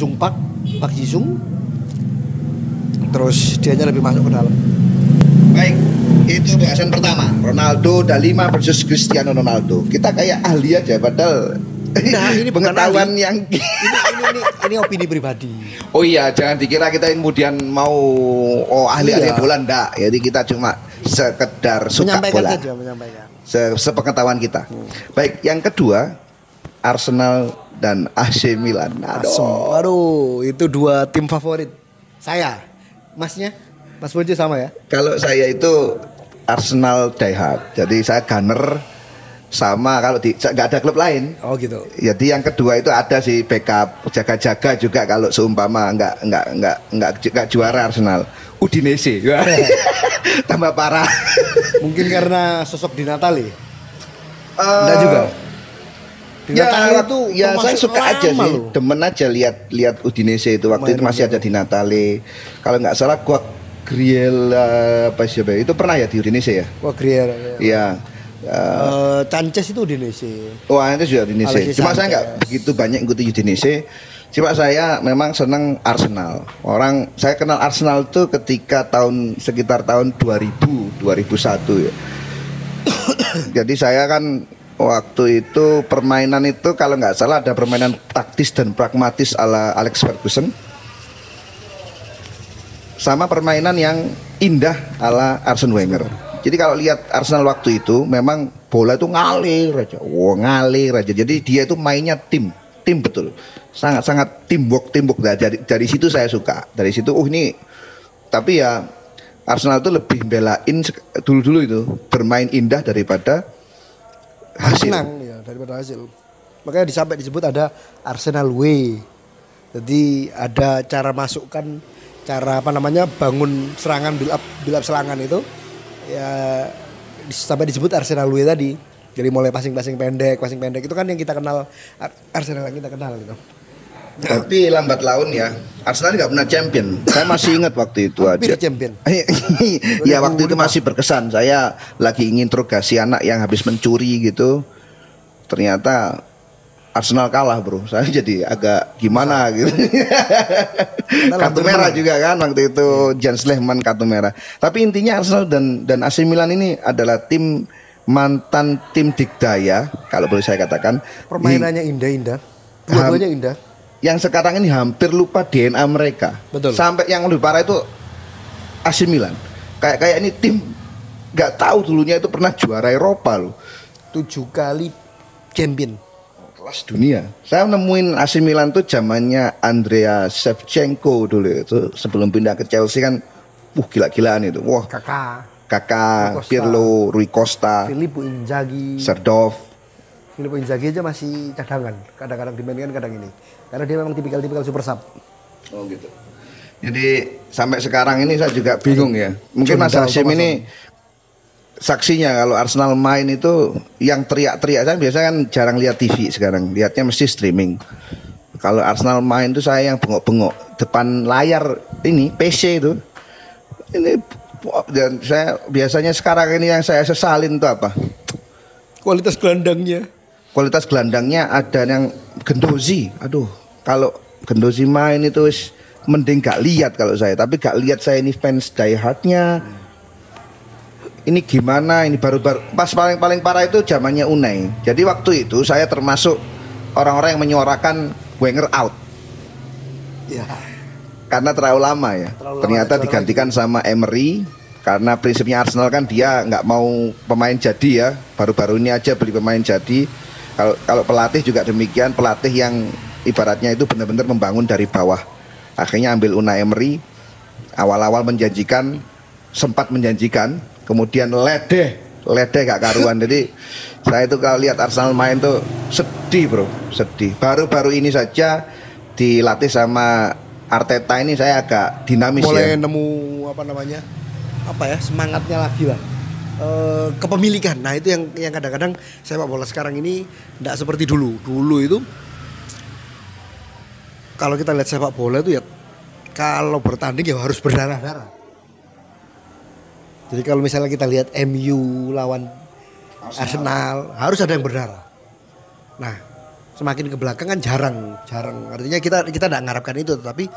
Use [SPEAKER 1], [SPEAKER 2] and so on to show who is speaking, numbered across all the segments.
[SPEAKER 1] Jisung Pak Jisung. Terus dianya lebih masuk ke dalam.
[SPEAKER 2] Baik, itu bahasan pertama. Ronaldo Dalima versus Cristiano Ronaldo. Kita kayak ahli aja padahal
[SPEAKER 1] Ini
[SPEAKER 2] pengetahuan yang
[SPEAKER 1] ini opini pribadi.
[SPEAKER 2] Oh iya, jangan dikira kita kemudian mau ahli-ahli bola ndak. Jadi kita cuma sekedar suka
[SPEAKER 1] menyampaikan
[SPEAKER 2] bola.
[SPEAKER 1] Saja, menyampaikan.
[SPEAKER 2] Sepengetahuan kita. Baik, yang kedua Arsenal dan AC Milan.
[SPEAKER 1] Aduh, itu dua tim favorit saya. Masnya, Mas Bojo sama ya?
[SPEAKER 2] Kalau saya itu Arsenal die hard. Jadi saya gunner sama kalau nggak ada klub lain.
[SPEAKER 1] Oh gitu.
[SPEAKER 2] Jadi yang kedua itu ada sih backup jaga-jaga juga kalau seumpama nggak juara Arsenal. Udinese. Tambah parah.
[SPEAKER 1] Mungkin karena sosok Di Natale. Enggak juga. Di Natale itu
[SPEAKER 2] ya saya suka aja sih.
[SPEAKER 1] Loh.
[SPEAKER 2] Demen aja lihat Udinese itu waktu itu masih ada Di Natale. Kalau nggak salah gua Griel apa siapa itu pernah ya di Udinese ya?
[SPEAKER 1] Wah, Griel.
[SPEAKER 2] Iya.
[SPEAKER 1] Sanchez itu Udinese.
[SPEAKER 2] Wah, itu juga Udinese. Cuma saya nggak begitu banyak ikuti Udinese. Cuma saya memang senang Arsenal. Saya kenal Arsenal tuh ketika sekitar tahun 2000, 2001 ya. Jadi saya kan waktu itu permainan itu kalau nggak salah ada permainan taktis dan pragmatis ala Alex Ferguson. Sama permainan yang indah ala Arsene Wenger. Jadi kalau lihat Arsenal waktu itu memang bola itu ngalir aja. Jadi dia itu mainnya tim betul. Sangat teamwork. Nah, dari situ saya suka. Dari situ ini tapi ya Arsenal itu lebih belain dulu itu bermain indah daripada hasil.
[SPEAKER 1] Daripada hasil. Makanya sampai disebut ada Arsenal Way. Jadi ada cara masukkan bangun serangan build up serangan itu ya sampai disebut Arsenal Way tadi. Jadi mulai passing pendek itu kan yang kita kenal Arsenal yang kita kenal gitu.
[SPEAKER 2] Tapi lambat laun ya Arsenal nggak pernah champion. Saya masih ingat waktu itu aja.
[SPEAKER 1] Champion.
[SPEAKER 2] Ya waktu itu masih berkesan. Saya lagi ingin interogasi anak yang habis mencuri gitu. Ternyata Arsenal kalah bro. Saya jadi agak gimana gitu. Kartu merah juga kan waktu itu Jan Slehman kartu merah. Tapi intinya Arsenal dan AC Milan ini adalah mantan tim dikdaya kalau boleh saya katakan.
[SPEAKER 1] Permainannya indah-indah. Dua-duanya indah.
[SPEAKER 2] Yang sekarang ini hampir lupa DNA mereka.
[SPEAKER 1] Betul.
[SPEAKER 2] Sampai yang lebih parah itu AC Milan. Kayak ini tim nggak tahu dulunya itu pernah juara Eropa loh.
[SPEAKER 1] 7 kali champion.
[SPEAKER 2] Kelas dunia. Saya nemuin AC Milan tuh zamannya Andrea Shevchenko dulu itu sebelum pindah ke Chelsea kan, gila-gilaan itu. Wah. Kakak, Pirlo, Rui Costa,
[SPEAKER 1] Filippo Inzaghi,
[SPEAKER 2] Serdov.
[SPEAKER 1] Filippo Inzaghi aja masih cadangan, kadang-kadang dimainkan kadang ini. Karena dia memang tipikal super sub.
[SPEAKER 2] Oh gitu. Jadi sampai sekarang ini saya juga bingung ya. Mungkin Mas Hashim ini saksinya kalau Arsenal main itu yang teriak-teriak. Saya biasanya kan jarang lihat TV sekarang, lihatnya mesti streaming. Kalau Arsenal main itu saya yang bengok-bengok depan layar ini PC itu. Ini dan saya biasanya sekarang ini yang saya sesalin itu apa?
[SPEAKER 1] Kualitas gelandangnya ada yang Gendozi. Aduh, kalau Gendozi main itu mending gak lihat kalau saya. Tapi gak lihat saya ini fans die hardnya. Ini gimana? Ini baru-baru pas paling parah itu zamannya Unai. Jadi waktu itu saya termasuk orang-orang yang menyuarakan Wenger out. Ya.
[SPEAKER 2] Karena terlalu lama ya. Ternyata digantikan sama Emery. Karena prinsipnya Arsenal kan dia nggak mau pemain jadi ya. Baru-baru ini aja beli pemain jadi. Kalau pelatih juga demikian. Pelatih yang ibaratnya itu benar-benar membangun dari bawah. Akhirnya ambil Unai Emery. Awal-awal menjanjikan, sempat menjanjikan. Kemudian ledeh gak karuan. Jadi saya itu kalau lihat Arsenal main tuh sedih bro, sedih. Baru-baru ini saja dilatih sama Arteta ini saya agak dinamis
[SPEAKER 1] mulai
[SPEAKER 2] ya.
[SPEAKER 1] Nemu semangatnya lagi lah. Kepemilikan. Nah itu yang kadang-kadang sepak bola sekarang ini tidak seperti dulu. Dulu itu kalau kita lihat sepak bola itu ya kalau bertanding ya harus berdarah-darah. Jadi kalau misalnya kita lihat MU lawan Arsenal harus ada yang berdarah. Nah
[SPEAKER 3] semakin ke belakang kan jarang. Artinya kita tidak mengharapkan itu, tapi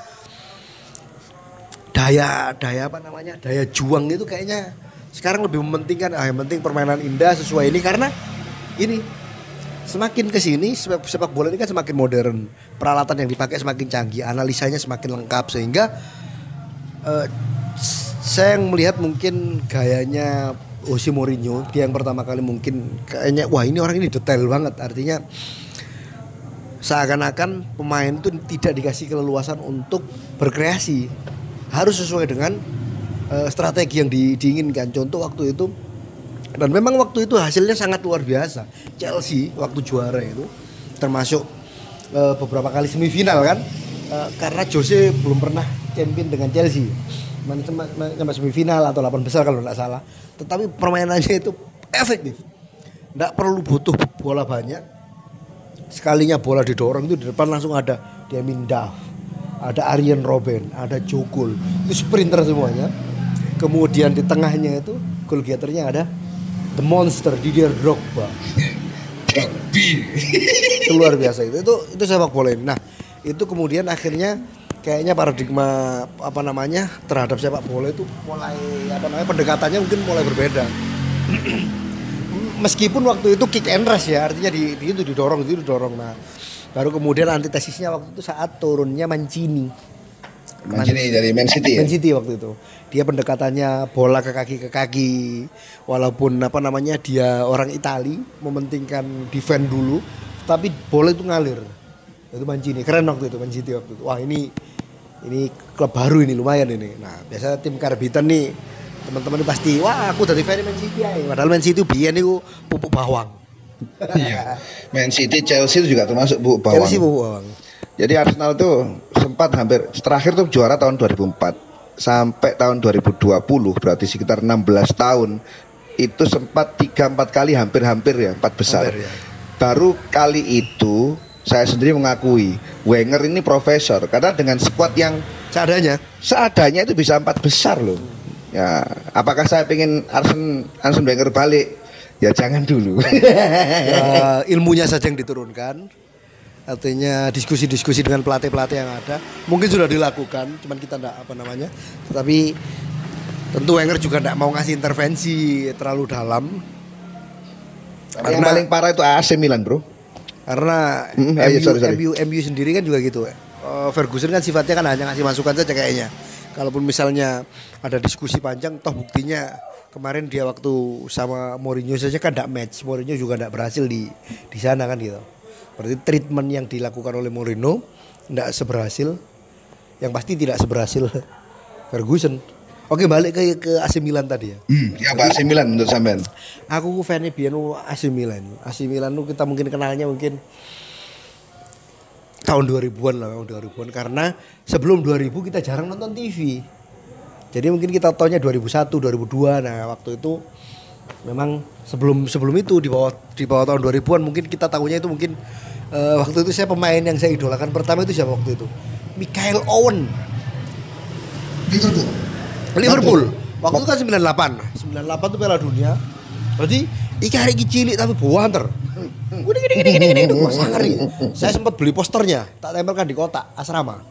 [SPEAKER 3] daya juang itu kayaknya sekarang lebih mementingkan yang penting permainan indah sesuai ini, karena ini semakin kesini sepak bola ini kan semakin modern, peralatan yang dipakai semakin canggih, analisanya semakin lengkap, sehingga saya yang melihat mungkin gayanya Jose Mourinho, dia yang pertama kali mungkin kayaknya wah ini orang ini detail banget, artinya seakan-akan pemain itu tidak dikasih keleluasan untuk berkreasi, harus sesuai dengan strategi yang diinginkan. Contoh waktu itu, dan memang waktu itu hasilnya sangat luar biasa. Chelsea waktu juara itu termasuk beberapa kali semifinal kan, karena Jose belum pernah champion dengan Chelsea, sampai semifinal atau 8 besar kalau tidak salah. Tetapi permainannya itu efektif, tidak perlu butuh bola banyak. Sekalinya bola didorong itu di depan langsung ada Damien Duff, ada Arjen Robben, ada Jokul, itu sprinter semuanya. Kemudian di tengahnya itu goal getternya ada The Monster Didier Drogba. Itu luar biasa itu sepak bola ini. Nah, itu kemudian akhirnya kayaknya paradigma terhadap sepak bola itu mulai pendekatannya mungkin mulai berbeda. Meskipun waktu itu kick and rush ya, artinya itu didorong. Nah, baru kemudian antitesisnya waktu itu saat turunnya Mancini
[SPEAKER 2] dari Man City.
[SPEAKER 3] Man City waktu itu. Dia pendekatannya bola ke kaki, walaupun dia orang Itali, mementingkan defend dulu, tapi bola itu ngalir. Itu Mancini, keren waktu itu Man City waktu itu. Wah, ini klub baru ini, lumayan ini. Nah, biasa tim karbitan nih, teman-teman ini pasti, wah aku dari fan Man City ya. Padahal Man City biyen niku pupuk bawang.
[SPEAKER 2] Iya. Man City, Chelsea itu juga termasuk pupuk bawang.
[SPEAKER 3] Chelsea pupuk bawang.
[SPEAKER 2] Jadi Arsenal tuh sempat hampir terakhir tuh juara tahun 2004 sampai tahun 2020, berarti sekitar 16 tahun. Itu sempat 3-4 kali hampir ya 4 besar.
[SPEAKER 3] Hampir, ya.
[SPEAKER 2] Baru kali itu saya sendiri mengakui Wenger ini profesor, karena dengan skuad yang seadanya itu bisa 4 besar loh. Ya, apakah saya pengen Arsene Wenger balik? Ya jangan dulu.
[SPEAKER 3] Ya, ilmunya saja yang diturunkan. Artinya diskusi-diskusi dengan pelatih-pelatih yang ada mungkin sudah dilakukan, cuman kita enggak tetapi tentu Wenger juga enggak mau ngasih intervensi terlalu dalam.
[SPEAKER 2] Karena yang paling parah itu AC Milan, bro.
[SPEAKER 3] Karena MU sendiri kan juga gitu. Ferguson kan sifatnya kan hanya ngasih masukan saja kayaknya. Kalaupun misalnya ada diskusi panjang, toh buktinya kemarin dia waktu sama Mourinho saja kan enggak match. Mourinho juga enggak berhasil di sana kan gitu. Berarti treatment yang dilakukan oleh Mourinho tidak seberhasil, yang pasti tidak seberhasil Ferguson. Oke, balik ke AC Milan tadi ya.
[SPEAKER 2] Ya Pak, AC Milan menurut sampean.
[SPEAKER 3] Aku fan-nya biyen AC Milan. AC Milan itu kita mungkin kenalnya tahun 2000-an lah, 2000-an, karena sebelum 2000 kita jarang nonton TV. Jadi mungkin kita taunya 2001, 2002. Nah, waktu itu memang sebelum itu di bawah tahun 2000-an mungkin kita tahunya itu mungkin waktu itu saya pemain yang saya idolakan pertama itu siapa waktu itu? Michael Owen. Liverpool. Waktu itu kan 98 itu Piala Dunia. Berarti iki hari iki cilik tapi buanter. Gini. Saya sempat beli posternya, tak tempelkan di kotak asrama.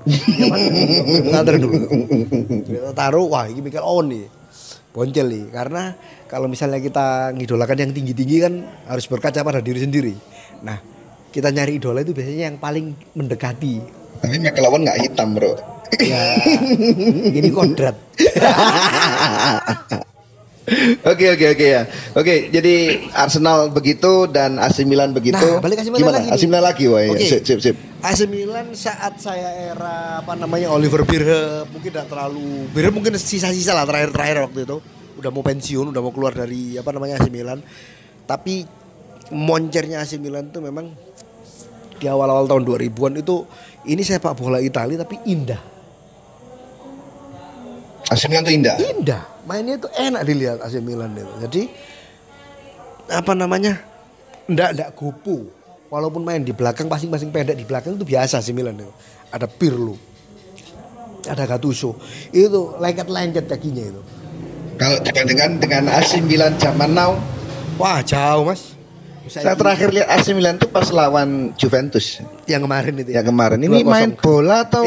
[SPEAKER 3] Nganter dulu. Taruh, wah ini Michael Owen nih. Boncel nih, karena kalau misalnya kita ngidolakan yang tinggi-tinggi kan harus berkaca pada diri sendiri. Nah, kita nyari idola itu biasanya yang paling mendekati.
[SPEAKER 2] Tapi Michael Owen nggak hitam, bro.
[SPEAKER 3] Ya, ini kodrat.
[SPEAKER 2] Oke ya. Oke, jadi Arsenal begitu dan AC Milan begitu.
[SPEAKER 3] Nah, balik AC Milan lagi.
[SPEAKER 2] AC Milan lagi, wah.
[SPEAKER 3] Okay.
[SPEAKER 2] Sip.
[SPEAKER 3] AC Milan saat saya era Oliver Bierhe, mungkin tidak terlalu Bierhe, mungkin sisa-sisa lah terakhir waktu itu. Udah mau pensiun, udah mau keluar dari AC Milan. Tapi moncernya AC Milan itu memang di awal-awal tahun 2000-an itu ini sepak bola Italia tapi indah.
[SPEAKER 2] AC Milan tuh indah.
[SPEAKER 3] Indah. Mainnya itu enak dilihat AC Milan itu. Jadi enggak gopo. Walaupun main di belakang masing-masing pendek di belakang itu biasa AC Milan itu. Ada Pirlo. Ada Gattuso. Itu lengket-lengket kakinya itu.
[SPEAKER 2] Kalau dibandingkan dengan AC Milan zaman now,
[SPEAKER 3] wah jauh, Mas.
[SPEAKER 1] Saya terakhir lihat AC Milan itu pas lawan Juventus.
[SPEAKER 3] Yang kemarin itu.
[SPEAKER 1] Yang kemarin. Ini main bola atau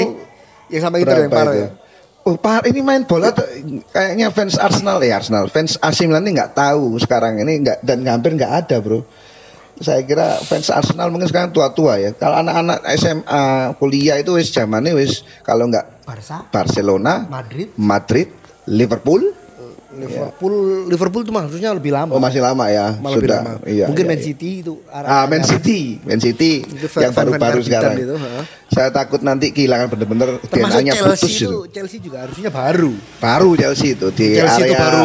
[SPEAKER 3] yang sama Inter yang parah ya?
[SPEAKER 1] Oh, ini main bola kayaknya fans Arsenal. Fans AC Milan ini nggak tahu sekarang ini dan hampir nggak ada, Bro. Saya kira fans Arsenal mungkin sekarang tua-tua ya. Kalau anak-anak SMA kuliah itu wis zamannya wis kalau nggak Barcelona, Madrid, Liverpool
[SPEAKER 3] Liverpool itu maksudnya lebih lama.
[SPEAKER 1] Oh, masih lama ya.
[SPEAKER 3] Sudah.
[SPEAKER 1] Lebih lama. Iya,
[SPEAKER 3] mungkin
[SPEAKER 1] iya,
[SPEAKER 3] Man City itu.
[SPEAKER 1] Man City yang baru-baru sekarang. Itu, saya takut nanti kehilangan benar-benar DNA-nya putus
[SPEAKER 3] itu. Chelsea juga harusnya baru.
[SPEAKER 1] Baru Chelsea itu di
[SPEAKER 3] Chelsea
[SPEAKER 1] area
[SPEAKER 3] itu baru